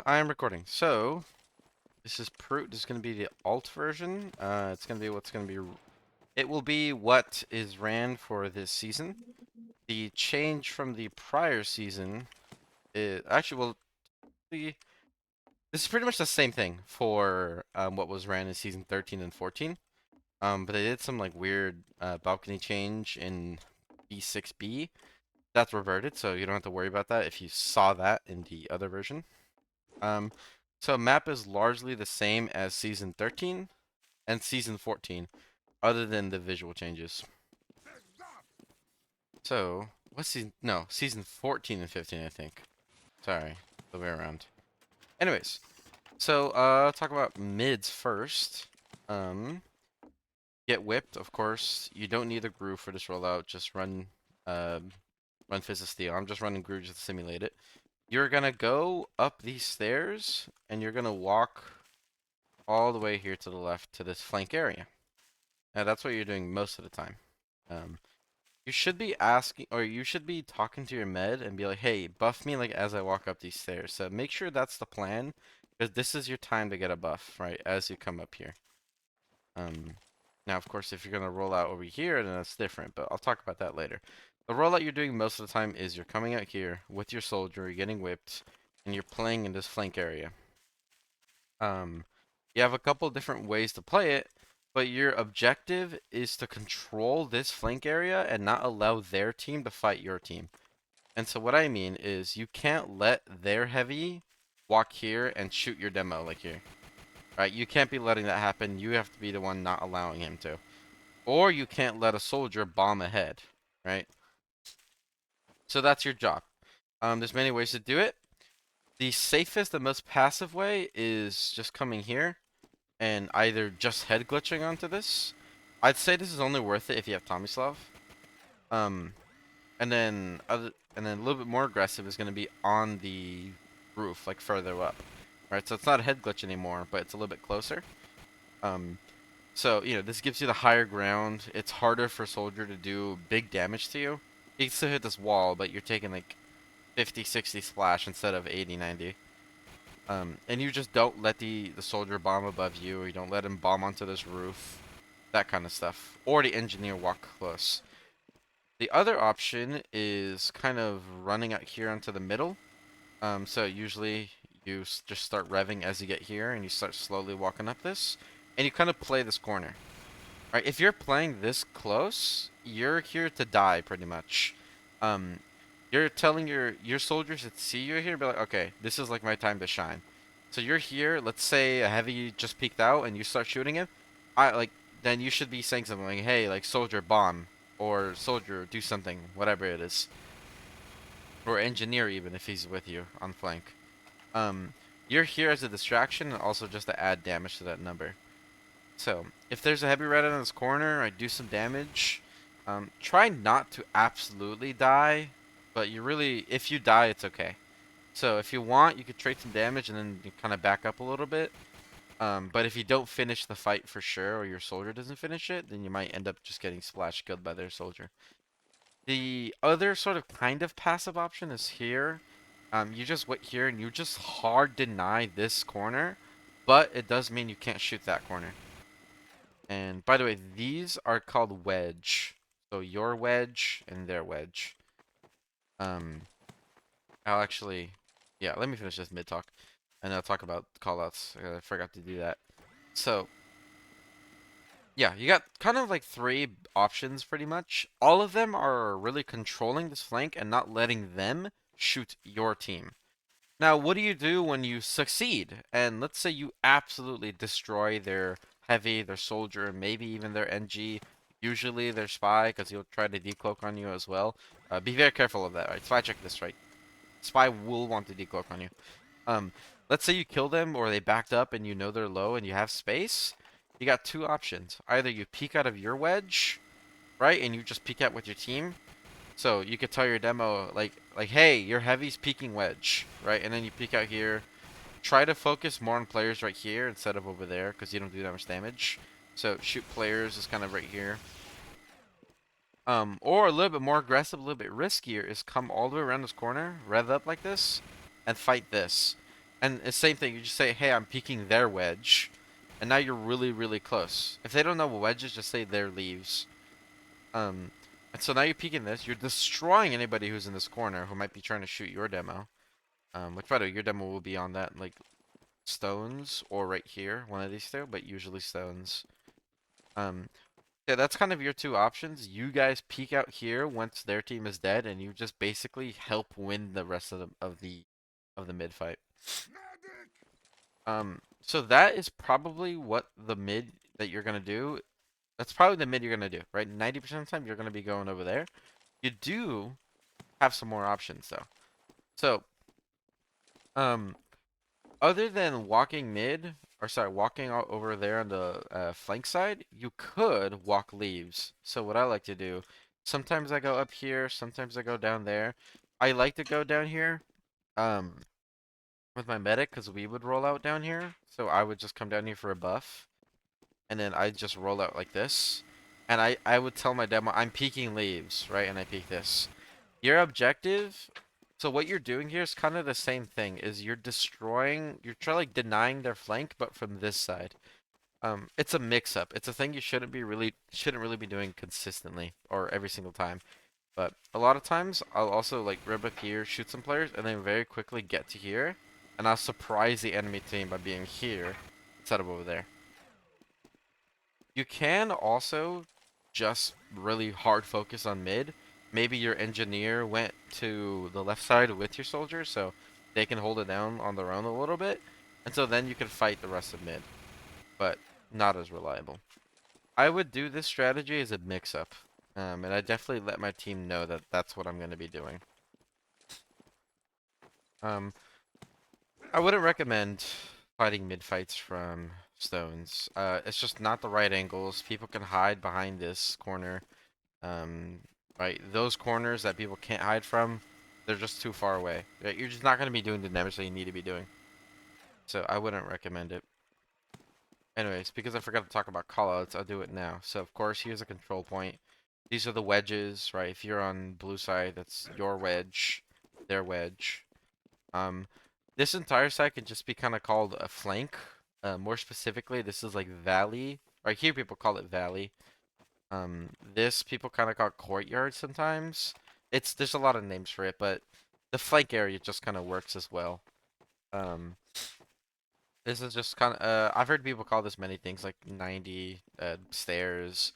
I am recording. So, this is Proot. This is going to be the alt version. It's going to be what's going to be. It will be what is ran for this season. The change from the prior season is actually this is pretty much the same thing for what was ran in season 13 and 14. But they did some like weird balcony change in B6B. That's reverted, so you don't have to worry about that if you saw that in the other version. Um, so map is largely the same as season 13 and season 14, other than the visual changes. So, what's season? No, season 14 and 15, I think. Sorry, the way around. Anyways, so talk about mids first. Um, get whipped, of course. You don't need a groove for this rollout. Just run Fizz of Steel. I'm just running groove just to simulate it. You're gonna go up these stairs, and you're gonna walk all the way here to the left to this flank area. Now that's what you're doing most of the time. Um, you should be asking, or you should be talking to your med and be like, hey, buff me like as I walk up these stairs. So make sure that's the plan, because this is your time to get a buff, right, as you come up here. Now, of course, if you're going to roll out over here, then that's different, but I'll talk about that later. The rollout you're doing most of the time is you're coming out here with your soldier, you're getting whipped, and you're playing in this flank area. Um, you have a couple different ways to play it, but your objective is to control this flank area and not allow their team to fight your team. And so what I mean is you can't let their heavy walk here and shoot your demo like here. Right? You can't be letting that happen. You have to be the one not allowing him to. Or you can't let a soldier bomb ahead, right? So that's your job. There's many ways to do it. The safest and most passive way is just coming here and either just head glitching onto this. I'd say this is only worth it if you have Tomislav. Um, and then a little bit more aggressive is going to be on the roof, like further up, right? So it's not a head glitch anymore, but it's a little bit closer. Um, so you know this gives you the higher ground. It's harder for a soldier to do big damage to you. You can still hit this wall, but you're taking like 50, 60 splash instead of 80, 90. And you just don't let the soldier bomb above you, or you don't let him bomb onto this roof, that kind of stuff. Or the engineer walk close. The other option is kind of running out here onto the middle. So usually you just start revving as you get here, and you start slowly walking up this, and you kind of play this corner. Right? If you're playing this close, you're here to die pretty much. Um, you're telling your soldiers that see you here, be like, okay, this is like my time to shine. So you're here. Let's say a heavy just peeked out, and you start shooting him. Then you should be saying something like, hey, like soldier bomb, or soldier do something, whatever it is, or engineer even if he's with you on flank. Um, you're here as a distraction and also just to add damage to that number. So, if there's a heavy red in this corner, I do some damage. Try not to absolutely die, but if you die, it's okay. So, if you want, you could trade some damage and then you kind of back up a little bit. But if you don't finish the fight for sure, or your soldier doesn't finish it, then you might end up just getting splash killed by their soldier. The other sort of kind of passive option is here. You just wait here and you just hard deny this corner, but it does mean you can't shoot that corner. And by the way, these are called wedge. So your wedge and their wedge. Um, I'll actually, yeah, let me finish this mid talk, and I'll talk about callouts. I forgot to do that. So, yeah, you got kind of like three options pretty much. All of them are really controlling this flank and not letting them shoot your team. Now, what do you do when you succeed? And let's say you absolutely destroy their heavy, their soldier, maybe even their NG, usually their spy, because he'll try to decloak on you as well. Be very careful of that, right? Spy check this, right? Spy will want to decloak on you. Um, let's say you kill them or they backed up and you know they're low and you have space. You got two options. Either you peek out of your wedge, right, and you just peek out with your team, so you could tell your demo like hey, your heavy's peeking wedge, right? And then you peek out here. Try to focus more on players right here instead of over there because you don't do that much damage. So shoot players is kind of right here. Or a little bit more aggressive, a little bit riskier is come all the way around this corner, rev up like this, and fight this. And the same thing, you just say, hey, I'm peeking their wedge. And now you're really, really close. If they don't know what wedge is, just say their leaves. Um, and so now you're peeking this. You're destroying anybody who's in this corner who might be trying to shoot your demo. Which, by the way, your demo will be on that, like, stones or right here, one of these two, but usually stones. Um, yeah, that's kind of your two options. You guys peek out here once their team is dead, and you just basically help win the rest of the mid fight. So that is probably what the mid that you're gonna do. That's probably the mid you're gonna do, right? 90% of the time you're gonna be going over there. You do have some more options though. So, um, other than walking mid, or sorry, walking over there on the flank side, you could walk leaves. So what I like to do, sometimes I go up here, sometimes I go down there. I like to go down here, um, with my medic, because we would roll out down here. So I would just come down here for a buff. And then I just roll out like this. And I would tell my demo, I'm peeking leaves, right? And I peek this. Your objective, so what you're doing here is kind of the same thing, is you're destroying, you're trying like denying their flank, but from this side. It's a mix-up. It's a thing you shouldn't really be doing consistently or every single time. But a lot of times, I'll also like rib up here, shoot some players, and then very quickly get to here, and I'll surprise the enemy team by being here instead of over there. You can also just really hard focus on mid. Maybe your engineer went to the left side with your soldiers, so they can hold it down on their own a little bit. And so then you can fight the rest of mid, but not as reliable. I would do this strategy as a mix-up, and I definitely let my team know that that's what I'm going to be doing. Um, I wouldn't recommend fighting mid fights from stones. It's just not the right angles. People can hide behind this corner. Um, right, those corners that people can't hide from, they're just too far away. Right? You're just not going to be doing the damage that you need to be doing. So I wouldn't recommend it. Anyways, because I forgot to talk about callouts, I'll do it now. So of course, here's a control point. These are the wedges, right? If you're on blue side, that's your wedge, their wedge. Um, this entire side can just be kind of called a flank. More specifically, this is like valley. Right here, people call it valley. This people kind of call courtyard sometimes. There's a lot of names for it, but the flank area just kind of works as well. Um, this is just kind of I've heard people call this many things like 90 stairs,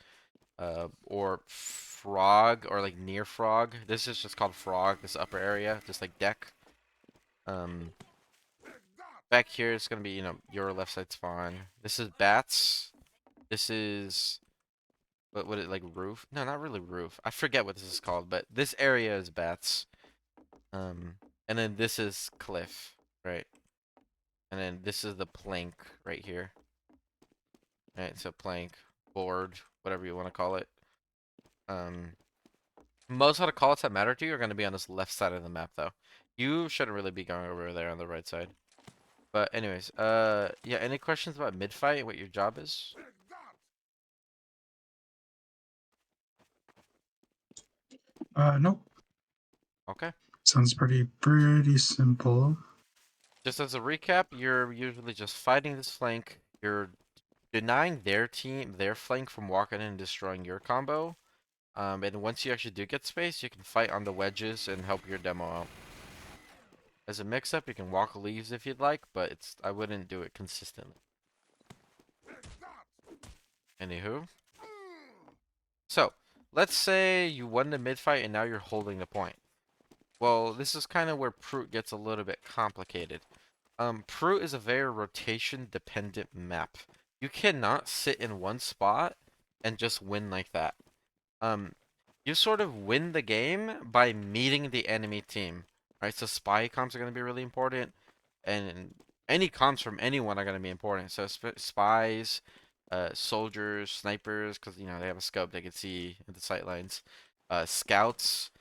or frog or like near frog. This is just called frog. This upper area, just like deck. Um, back here it's gonna be your left side spawn. This is bats. This is what would it like roof? No, not really roof. I forget what this is called, but this area is bats. Um, and then this is cliff, right? And then this is the plank right here. Right, so plank, board, whatever you want to call it. Um, most of the calls that matter to you are going to be on this left side of the map, though. You shouldn't really be going over there on the right side. But anyways, yeah, any questions about mid-fight, what your job is? Nope. Okay. Sounds pretty simple. Just as a recap, you're usually just fighting this flank. You're denying their team, their flank from walking in and destroying your combo. And once you actually do get space, you can fight on the wedges and help your demo out. As a mix-up, you can walk leaves if you'd like, but I wouldn't do it consistently. Anywho. So, let's say you won the mid-fight and now you're holding the point. Well, this is kind of where Proot gets a little bit complicated. Proot is a very rotation-dependent map. You cannot sit in one spot and just win like that. Um, you sort of win the game by meeting the enemy team, right? So spy comms are going to be really important, and any comms from anyone are going to be important. So spies, soldiers, snipers, because they have a scope, they can see the sight lines. Scouts,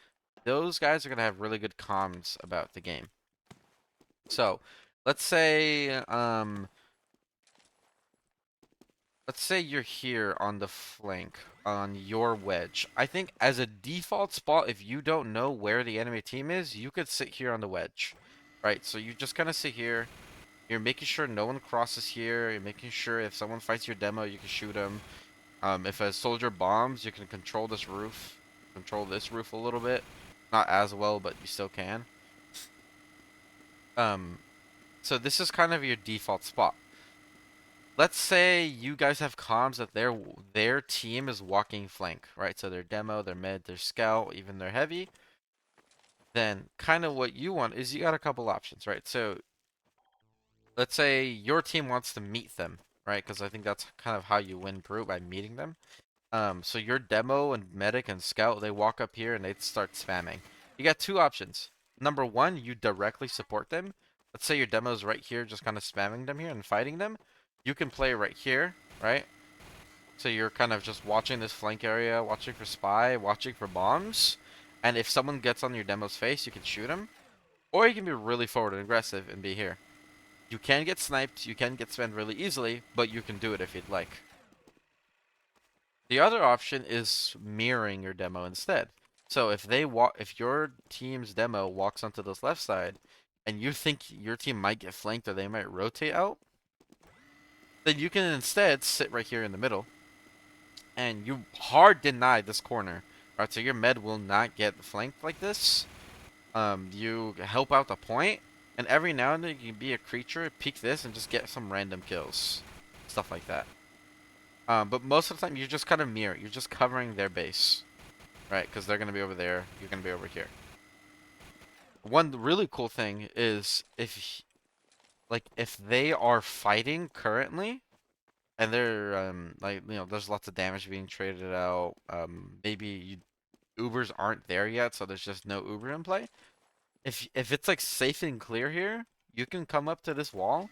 those guys are going to have really good comms about the game. So, let's say you're here on the flank on your wedge. I think as a default spot, if you don't know where the enemy team is, you could sit here on the wedge. Right? So you just kind of sit here. You're making sure no one crosses here. You're making sure if someone fights your demo, you can shoot them. If a soldier bombs, you can control this roof. Control this roof a little bit. Not as well, but you still can. Um, so this is kind of your default spot. Let's say you guys have comms that their team is walking flank, right? So their demo, their mid, their scout, even their heavy. Then kind of what you want is you got a couple options, right? So let's say your team wants to meet them, right? Because I think that's kind of how you win Proot, by meeting them. So your demo and medic and scout, they walk up here and they start spamming. You got two options. Number one, you directly support them. Let's say your demo's right here, just kind of spamming them here and fighting them. You can play right here, right? So you're kind of just watching this flank area, watching for spy, watching for bombs. And if someone gets on your demo's face, you can shoot them. Or you can be really forward and aggressive and be here. You can get sniped, you can get spammed really easily, but you can do it if you'd like. The other option is mirroring your demo instead. So if your team's demo walks onto this left side, and you think your team might get flanked or they might rotate out, then you can instead sit right here in the middle, and you hard deny this corner. Right, so your med will not get flanked like this. You help out the point, and every now and then you can be a creature, peek this, and just get some random kills, stuff like that. But most of the time you just kind of mirror. You're just covering their base. Right, because they're gonna be over there, you're gonna be over here. One really cool thing is if they are fighting currently, and they're like there's lots of damage being traded out. Maybe Ubers aren't there yet, so there's just no Uber in play. If it's like safe and clear here, you can come up to this wall,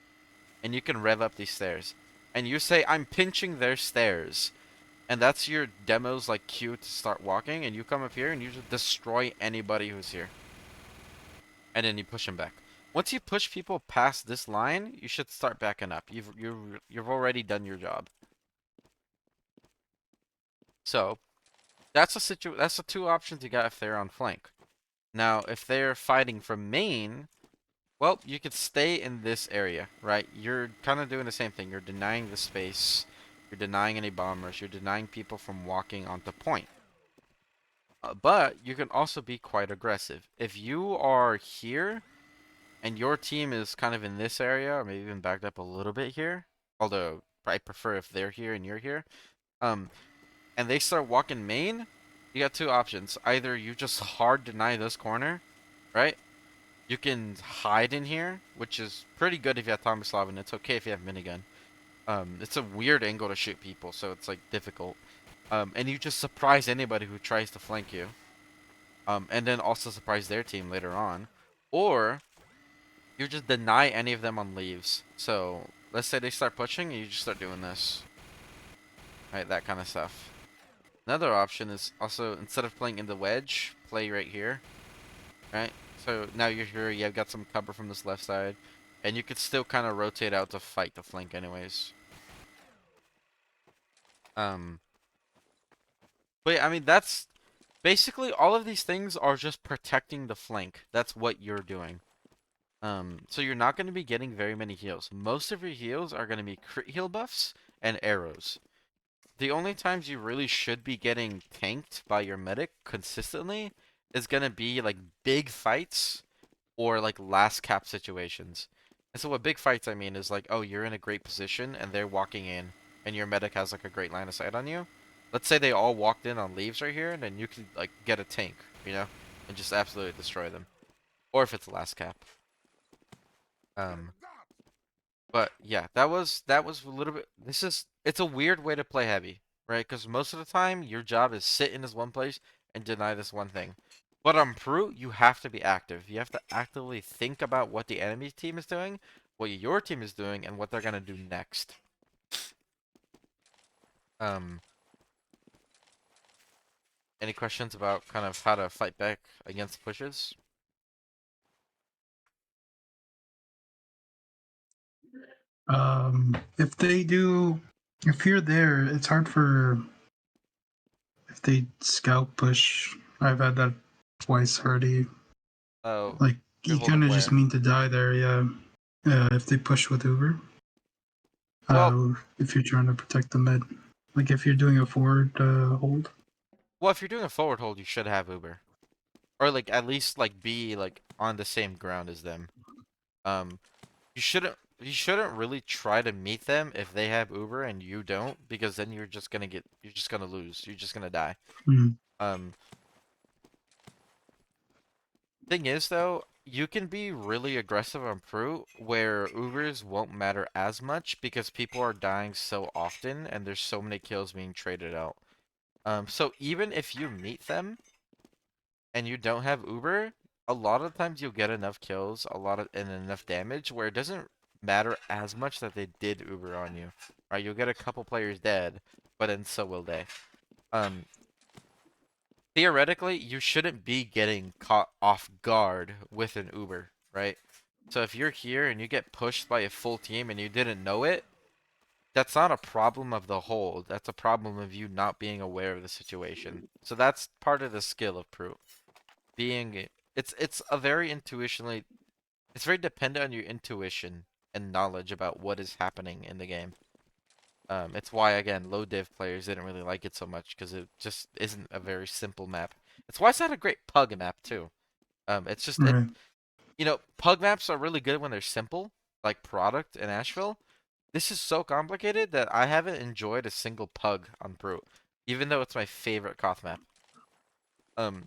and you can rev up these stairs, and you say I'm pinching their stairs. And that's your demo's like cue to start walking, and you come up here and you just destroy anybody who's here. And then you push them back. Once you push people past this line, you should start backing up. You've already done your job. So that's that's the two options you got if they're on flank. Now, if they're fighting from main, well, you could stay in this area, right? You're kind of doing the same thing. You're denying the space. You're denying any bombers. You're denying people from walking onto point. But you can also be quite aggressive. If you are here and your team is kind of in this area, or maybe even backed up a little bit here, although I prefer if they're here and you're here, um, and they start walking main, you got two options. Either you just hard deny this corner, right? You can hide in here, which is pretty good if you have Tomislav, and it's okay if you have minigun. It's a weird angle to shoot people, so it's like difficult. And you just surprise anybody who tries to flank you. And then also surprise their team later on. Or you just deny any of them on leaves. So let's say they start pushing and you just start doing this. Right, that kind of stuff. Another option is also, instead of playing in the wedge, play right here. Right? So now you're here, you've got some cover from this left side. And you could still kind of rotate out to fight the flank anyways. Um, but yeah, I mean, that's basically all of these things are just protecting the flank. That's what you're doing. So you're not going to be getting very many heals. Most of your heals are going to be crit heal buffs and arrows. The only times you really should be getting tanked by your medic consistently is going to be like big fights or like last cap situations. And so what big fights I mean is like, oh, you're in a great position and they're walking in and your medic has like a great line of sight on you. Let's say they all walked in on leaves right here, and then you could like get a tank, and just absolutely destroy them. Or if it's last cap. Um, but yeah, that was a little bit. It's a weird way to play heavy, right? Because most of the time your job is sit in this one place and deny this one thing. But on Proot, you have to be active. You have to actively think about what the enemy team is doing, what your team is doing, and what they're gonna do next. Um, any questions about kind of how to fight back against pushes? If they do, if you're there, it's hard for if they scout push. I've had that twice already. Oh, Like you're you kind holding of just where? mean to die there, yeah. if they push with Uber. Well, If you're trying to protect the mid, like if you're doing a forward hold. if you're doing a forward hold, you should have Uber, or like at least like be like on the same ground as them. Um, you shouldn't really try to meet them if they have Uber and you don't, because then you're just gonna lose. You're just gonna die. Mm, Um, thing is though, you can be really aggressive on Proot where Ubers won't matter as much because people are dying so often and there's so many kills being traded out. So even if you meet them and you don't have Uber, a lot of times you'll get enough kills, and enough damage where it doesn't matter as much that they did Uber on you. Right? You'll get a couple players dead, but then so will they. Um, Theoretically, you shouldn't be getting caught off guard with an Uber, right? So if you're here and you get pushed by a full team and you didn't know it, that's not a problem of the hold. That's a problem of you not being aware of the situation. So that's part of the skill of Proof. Being it's a very intuitionally it's very dependent on your intuition and knowledge about what is happening in the game. It's why again low div players didn't really like it so much because it just isn't a very simple map. It's why it's not a great pug map too. It's just right. pug maps are really good when they're simple, like Product and Asheville. This is so complicated that I haven't enjoyed a single pug on Brute, even though it's my favorite Koth map. Um,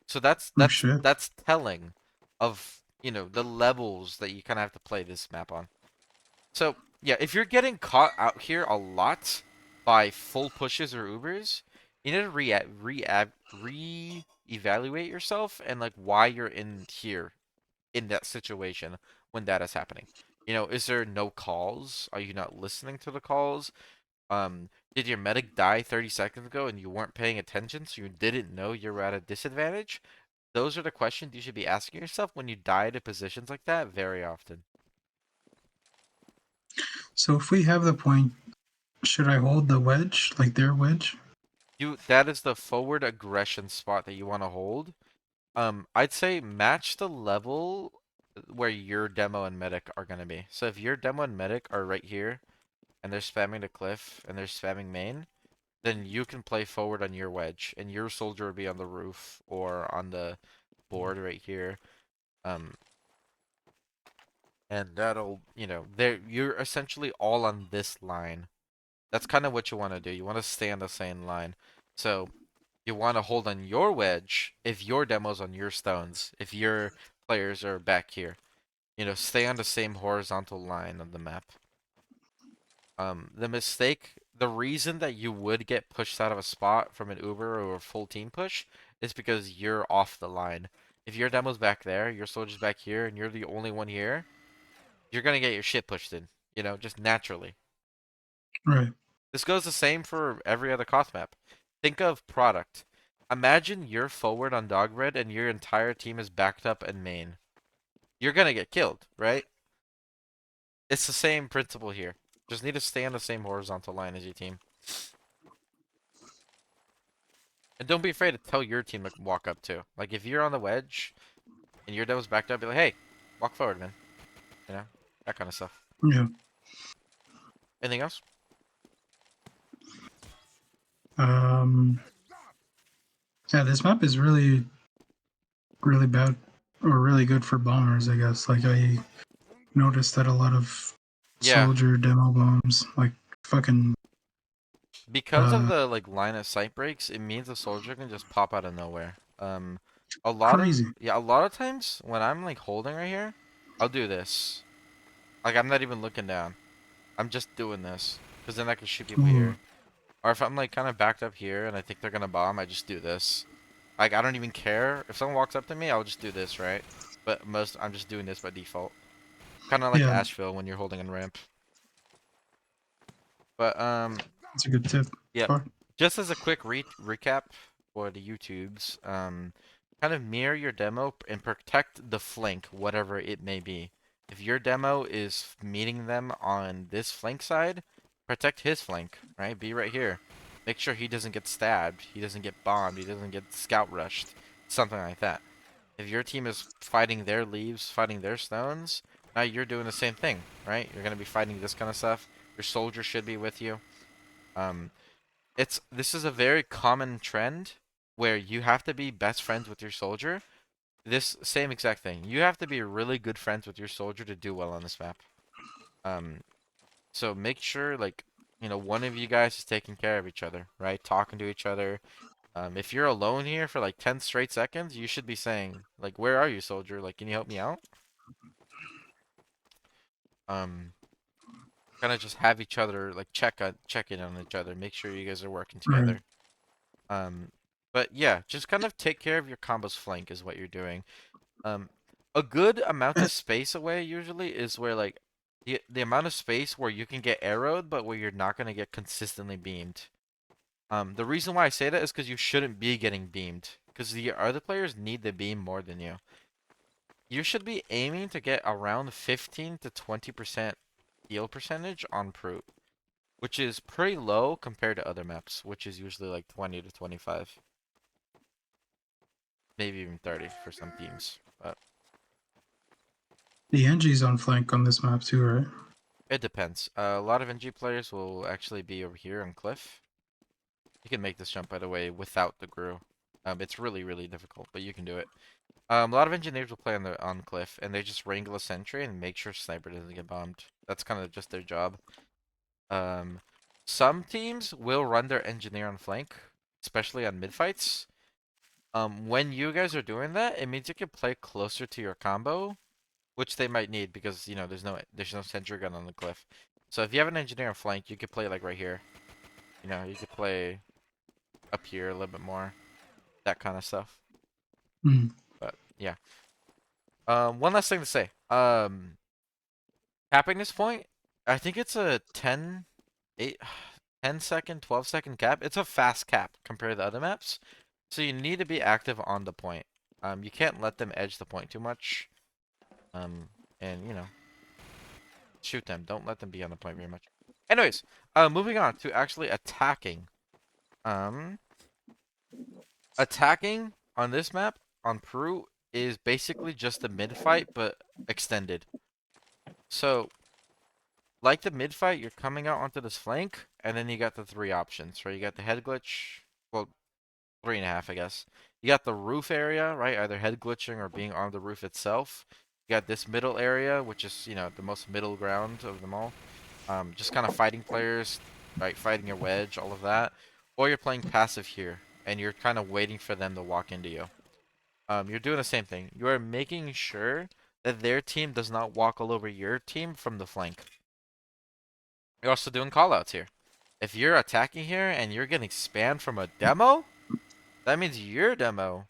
so that's Oh that's shit. that's telling of the levels that you kind of have to play this map on. So yeah, if you're getting caught out here a lot by full pushes or Ubers, you need to re-evaluate yourself and like why you're in here in that situation when that is happening. Is there no calls? Are you not listening to the calls? Did your medic die 30 seconds ago and you weren't paying attention, so you didn't know you were at a disadvantage? Those are the questions you should be asking yourself when you die to positions like that very often. So if we have the point, should I hold the wedge, like their wedge? That is the forward aggression spot that you want to hold. I'd say match the level where your demo and medic are gonna be. So if your demo and medic are right here and they're spamming the cliff and they're spamming main, then you can play forward on your wedge, and your soldier would be on the roof or on the board right here. Um, and that'll, you're essentially all on this line. That's kind of what you want to do. You want to stay on the same line. So you want to hold on your wedge if your demo's on your stones, if your players are back here. Stay on the same horizontal line of the map. The reason that you would get pushed out of a spot from an Uber or a full team push is because you're off the line. If your demo's back there, your soldier's back here, and you're the only one here, you're gonna get your shit pushed in, just naturally. Right. This goes the same for every other cost map. Think of product. Imagine you're forward on Dogbread and your entire team is backed up in main. You're gonna get killed, right? It's the same principle here. Just need to stay on the same horizontal line as your team. And don't be afraid to tell your team to walk up too. Like if you're on the wedge and your demo's backed up, be like, hey, walk forward, man. You know? That kind of stuff. Yeah. Anything else? Um. Yeah, this map is really, really bad or really good for bombers. I guess. Like I noticed that a lot of Yeah. soldier demo bombs, like fucking Because of the like line of sight breaks, it means a soldier can just pop out of nowhere. crazy. A lot of times when I'm like holding right here, I'll do this. Like I'm not even looking down. I'm just doing this. Because then I can shoot people Ooh. here. Or if I'm like kind of backed up here and I think they're gonna bomb, I just do this. Like I don't even care. If someone walks up to me, I'll just do this, right? But I'm just doing this by default. Kind of like Yeah, Asheville when you're holding in ramp. But that's a good tip. yep. Fuck. Just as a quick recap for the YouTubes, kind of mirror your demo and protect the flank, whatever it may be. If your demo is meeting them on this flank side, protect his flank, right? Be right here. Make sure he doesn't get stabbed, he doesn't get bombed, he doesn't get scout rushed, something like that. If your team is fighting their leaves, fighting their stones, Now you're doing the same thing, right? You're gonna be fighting this kind of stuff. Your soldier should be with you. Um, this is a very common trend where you have to be best friends with your soldier. This same exact thing. You have to be really good friends with your soldier to do well on this map. Um, so make sure like one of you guys is taking care of each other, right? Talking to each other. If you're alone here for like 10 straight seconds, you should be saying like, "Where are you, soldier? Like, can you help me out?" Um, kind of just have each other like check in on each other, make sure you guys are working Right. together. Um, but yeah, just kind of take care of your combo's flank is what you're doing. Um, a good amount Eh, of space away usually is where like the amount of space where you can get arrowed, but where you're not gonna get consistently beamed. The reason why I say that is because you shouldn't be getting beamed, because the other players need the beam more than you. You should be aiming to get around 15 to 20% heal percentage on Proot, which is pretty low compared to other maps, which is usually like 20 to 25, maybe even 30 for some teams. But the NG's on flank on this map too, right? it depends. A lot of NG players will actually be over here on Cliff. You can make this jump, by the way, without the Gru. It's really, really difficult, but you can do it. A lot of engineers will play on Cliff, and they just wrangle a sentry and make sure sniper doesn't get bombed. That's kind of just their job. Um, some teams will run their engineer on flank, especially on mid fights. When you guys are doing that, it means you can play closer to your combo, which they might need because there's no sentry gun on the cliff. So if you have an engineer on flank, you could play like right here. You could play up here a little bit more, that kind of stuff. Hmm. But yeah. One last thing to say. Capping this point, I think it's a 8, 10-second, 12-second cap. It's a fast cap compared to other maps. So you need to be active on the point. You can't let them edge the point too much. Um, and shoot them. Don't let them be on the point very much. Anyways, moving on to actually attacking. Um, attacking on this map on Peru is basically just a mid fight but extended. So like the mid fight, you're coming out onto this flank, and then you got the three options, right? You got the head glitch, well, 3.5, I guess. You got the roof area, right? Either head glitching or being on the roof itself. You got this middle area, which is, the most middle ground of them all. Just kind of fighting players, right? Fighting your wedge, all of that. Or you're playing passive here, and you're kind of waiting for them to walk into you. You're doing the same thing. You are making sure that their team does not walk all over your team from the flank. You're also doing callouts here. If you're attacking here and you're getting spammed from a demo, that means your demo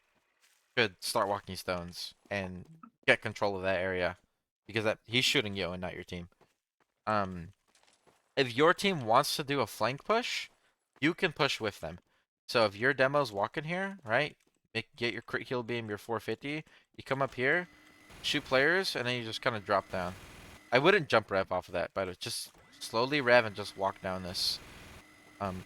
should start walking stones and get control of that area because he's shooting you and not your team. Um, if your team wants to do a flank push, you can push with them. So if your demo's walking here, right? Get your crit heal beam, your 450. You come up here, shoot players, and then you just kind of drop down. I wouldn't jump rev off of that, but just slowly rev and just walk down this. Um,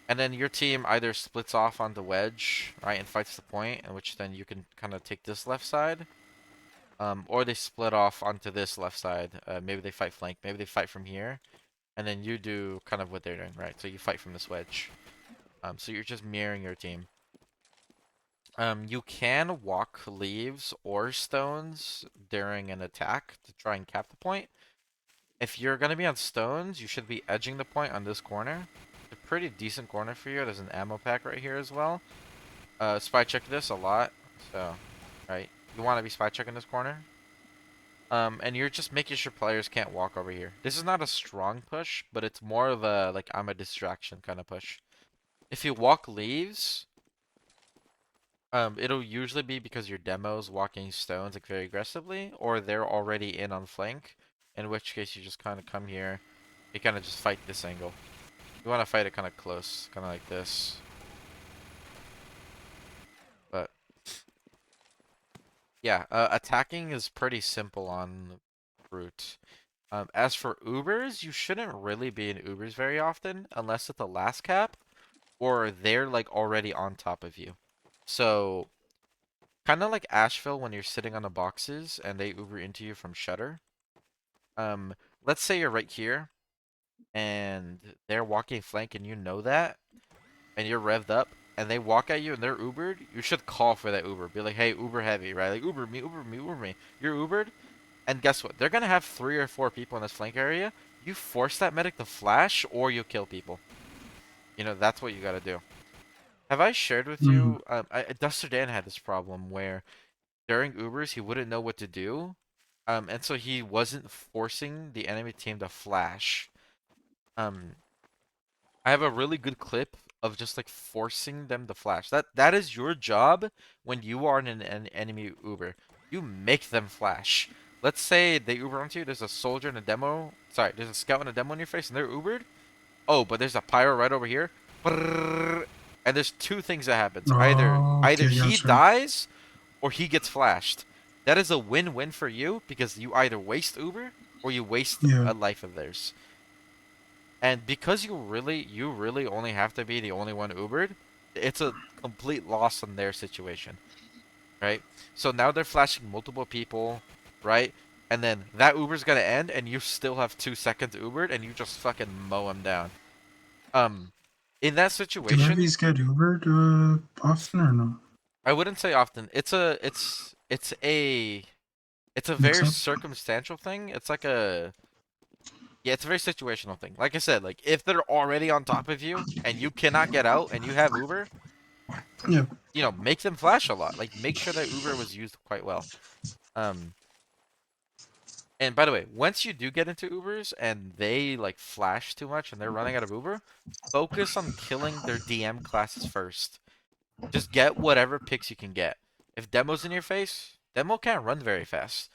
and then your team either splits off on the wedge, right, and fights the point, in which then you can kind of take this left side. Or they split off onto this left side. Maybe they fight flank, maybe they fight from here, and then you do kind of what they're doing, right? So you fight from this wedge. So you're just mirroring your team. You can walk leaves or stones during an attack to try and cap the point. If you're gonna be on stones, you should be edging the point on this corner. It's a pretty decent corner for you. There's an ammo pack right here as well. Spy check this a lot. So, right, you want to be spy checking this corner. And you're just making sure players can't walk over here. This is not a strong push, but it's more of a like I'm a distraction kind of push. If you walk leaves, it'll usually be because your demo's walking stones like very aggressively, or they're already in on flank. In which case, you just kind of come here. You kind of just fight this angle. You want to fight it kind of close, kind of like this. But yeah, attacking is pretty simple on Root. As for Ubers, you shouldn't really be in Ubers very often unless it's the last cap or they're like already on top of you. So kind of like Asheville when you're sitting on the boxes and they Uber into you from Shutter. Um, let's say you're right here, and they're walking flank, and you know that, and you're revved up, and they walk at you, and they're Ubered. You should call for that Uber. Be like, hey, Uber heavy, right? Like Uber me, Uber me, Uber me. You're Ubered, and guess what? They're gonna have 3 or 4 people in this flank area. You force that medic to flash, or you kill people. That's what you gotta do. Have I shared with Mm. you? Duster Dan had this problem where during Ubers he wouldn't know what to do, and so he wasn't forcing the enemy team to flash. Um, I have a really good clip of just like forcing them to flash. That is your job when you are in an enemy Uber. You make them flash. Let's say they Uber onto you. There's a soldier in a demo. Sorry, there's a scout in a demo in your face, and they're Ubered. Oh, but there's a pyro right over here. Brrrr. And there's two things that happens. Either Okay, he gotcha. dies or he gets flashed. That is a win-win for you because you either waste Uber or you waste Yeah. a life of theirs. And because you really only have to be the only one Ubered, it's a complete loss on their situation, right? So now they're flashing multiple people, right? And then that Uber's gonna end, and you still have 2 seconds Ubered, and you just fucking mow him down. Um, in that Do situation, heavies get Ubered often or no? I wouldn't say often. It's a Mix very up? circumstantial thing. It's like a Yeah, it's a very situational thing. Like I said, like if they're already on top of you and you cannot get out and you have Uber, Yeah. make them flash a lot. Like make sure that Uber was used quite well. Um, and by the way, once you do get into Ubers and they like flash too much and they're running out of Uber, focus on killing their DM classes first. Just get whatever picks you can get. If Demo's in your face, Demo can't run very fast.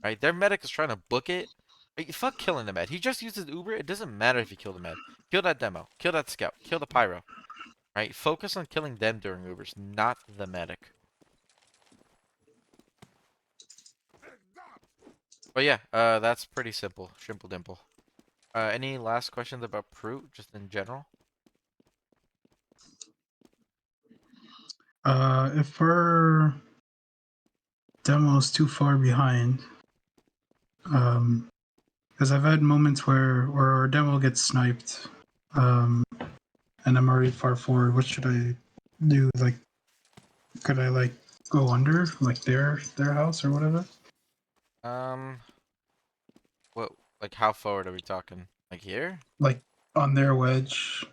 Right? Their medic is trying to book it. Like, fuck killing the med. He just uses Uber. It doesn't matter if you kill the med. Kill that Demo. Kill that scout. Kill the pyro. Right? Focus on killing them during Ubers, not the medic. But yeah, that's pretty simple. Simple dimple. Any last questions about Proot, just in general? If our demo's too far behind, because I've had moments where our demo gets sniped, um, and I'm already far forward. What should I do? Like, could I like go under like their house or whatever? Um, what, like how forward are we talking? Like here? Like on their wedge.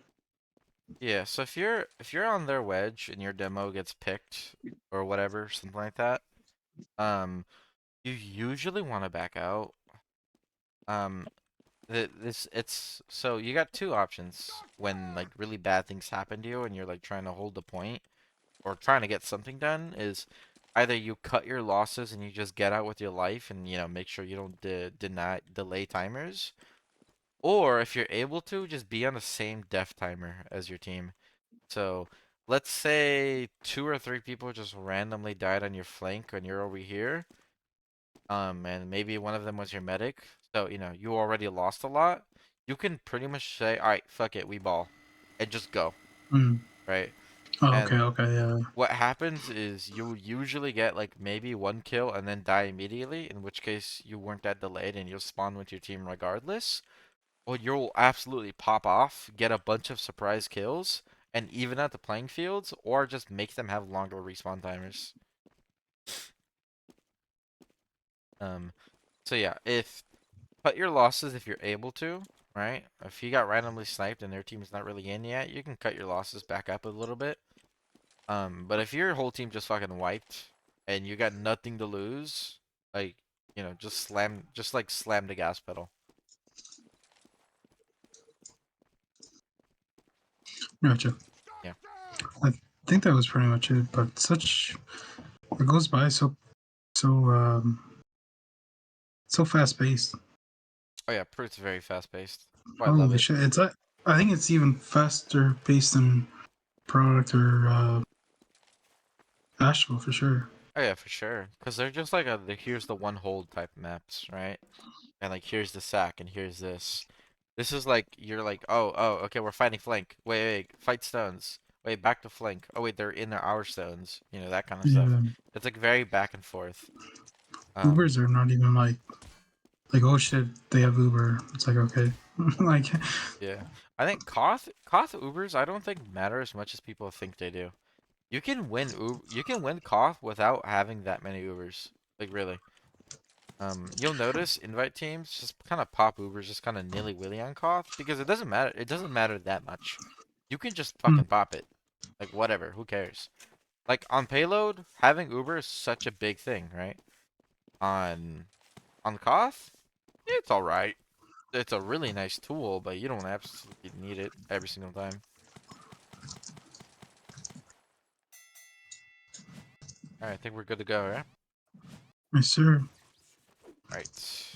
Yeah, so if you're on their wedge and your demo gets picked or whatever, something like that, um, you usually want to back out. Um, this it's so you got two options when like really bad things happen to you and you're like trying to hold the point or trying to get something done is either you cut your losses and you just get out with your life and make sure you don't delay timers, or if you're able to just be on the same death timer as your team. So let's say 2 or 3 people just randomly died on your flank and you're over here. And maybe one of them was your medic. So, you already lost a lot. You can pretty much say, all right, fuck it, we ball. And just go, Hmm. right? Oh, okay, And okay, yeah. what happens is you usually get like maybe one kill and then die immediately, in which case you weren't that delayed and you'll spawn with your team regardless. Or you'll absolutely pop off, get a bunch of surprise kills, and even out the playing fields, or just make them have longer respawn timers. Um, so yeah, if cut your losses if you're able to, right? If you got randomly sniped and their team's not really in yet, you can cut your losses back up a little bit. But if your whole team just fucking wiped and you got nothing to lose, like, just like slam the gas pedal. Gotcha. Yeah. I think that was pretty much it. But it goes by so fast paced. Oh yeah, Proot's very fast paced. Oh, I love Holy it. shit! I think it's even faster paced than Product or Astral for sure. Oh yeah, for sure. Cause they're just like here's the one hold type maps, right? And like here's the sack and here's this. This is like you're like, oh, okay, we're fighting flank. Wait, fight stones. Wait, back to flank. Oh wait, they're in our stones. That kind of stuff. Yeah, It's like very back and forth. Um, Ubers are not even like like, oh shit, they have Uber. It's like, okay, like, Yeah. I think Koth Ubers I don't think matter as much as people think they do. You can win Koth without having that many Ubers. Like really. You'll notice invite teams just kind of pop Ubers just kind of nilly-willy on Koth because it doesn't matter. It doesn't matter that much. You can just hmm, fucking pop it. Like whatever, who cares? Like on payload, having Uber is such a big thing, right? On Koth, it's all right. It's a really nice tool, but you don't absolutely need it every single time. All right, I think we're good to go, right? yes, sir. All right.